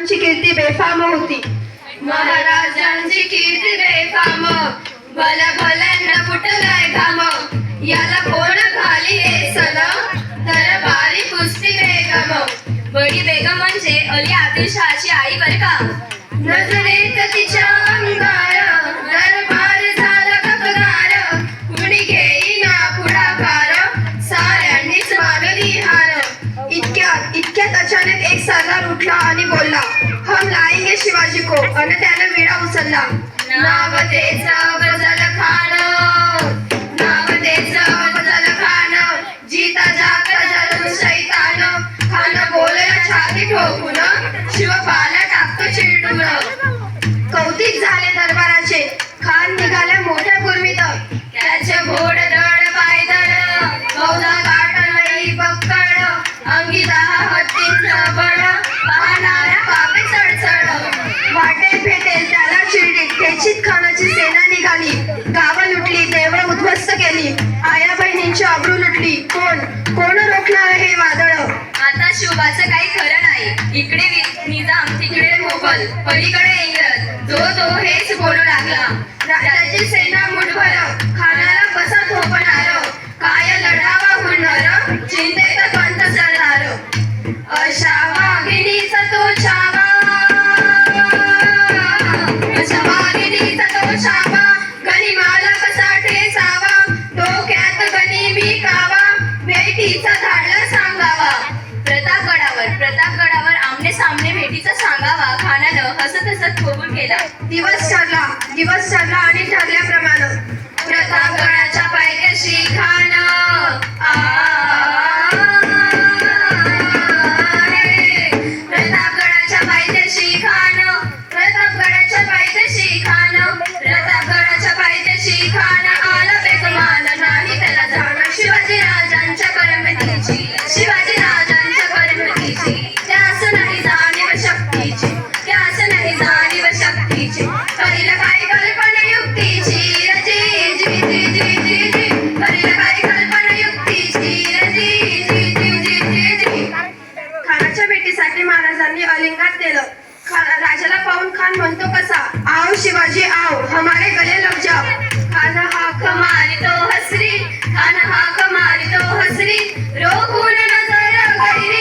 कीर्ती बेफाम होती. महाराजांची कीर्ती बेफाम, भल्या भल्यांना फुटलाय घाम. याला कोण घाली हे सलाम, दरबारी कुस्ती बेगम. बडी बेगम म्हणजे अली आदिलशहाची आई बर का. नजरेत तिच्या अंगार दरबार झाला गगनार. कुणी घेईना पुढाकार, साऱ्यांनीच मागली हार. इतक्यात अचानक एक सरदार उठला आणि बोलला, हम लाएंगे शिवाजी को. आणि त्याने विडा उचलला. नाव त्याचं गजल खान, नाव त्याचं गजल खान. जीता जागता जरूर शैतान, खान बोलला छाती ठोकून, शिवबाला टाकतो चिरडून. कौतिक झाले दरबाराचे. खान निघाल्या मोठ्या कुर्मीत. त्याचे घोड दड पायदळ, बहुधा गाठ लई बक्कळ. अंगी 10 हत्तींचं बळ, पाहणाऱ्या पापे चढचढ. वाटेल भेटेल त्याला चिरडीत. खेचीत खानाची सेना निघाली. गावं लुटली, देवळं उद्ध्वस्त केली. आया बहिणींची अब्रू लुटली. कोण रोखणार हे वादळ. आता शिवबाचं काही खरं नाही. इकडे निजाम, तिकडे मोगल, पलीकडे इंग्रज. जो हेच बोलू लागला. राजाची सेना मुठभर, खानाला कसा थोपणार. काय लढावा हुनर, चिंतेत पंत सरदार. अशा वाघिणीचा तो छावा, अशा वाघिणीचा तो छावा. गनिमाला कसा ठेसावा, डोक्यात गनिमी कावा. भेटीचा धाडला सांगावा. प्रतापगडावर आमने सामने भेटीचा सांगावा. खानानं हसत हसत कबूल केला. दिवस ठरला आणि ठरल्याप्रमाणे प्रतापगडाच्या पायथ्याशी खान प्रतापगडाच्या पायथ्याशी खान, प्रतापगडाच्या पायथ्याशी खान, प्रतापगडाच्या पायथ्याशी खान. आला बेगमान नाही त्याला जाण, शिवाजी राजांच्या करमतीची, शिवाजी राजांच्या करमतीची. त्यास नाही जाणीव शक्तीची, त्यास नाही जाणीव शक्तीची. करीला काय कल्पना युक्तीची रजी जी जी जी जी जी. करीला काय कल्पना युक्तीची रजी जी जी जी जी जी. खानाच्या भेटीसाठी महाराजांनी अलिंगात दिलं. राजाला पाहून खान म्हणतो कसा, आओ शिवाजी आओ, हमारे गले लग जाओ. खान हाक मारितो हसरी, खान हाक मारितो हसरी. रोखून नजर गैरी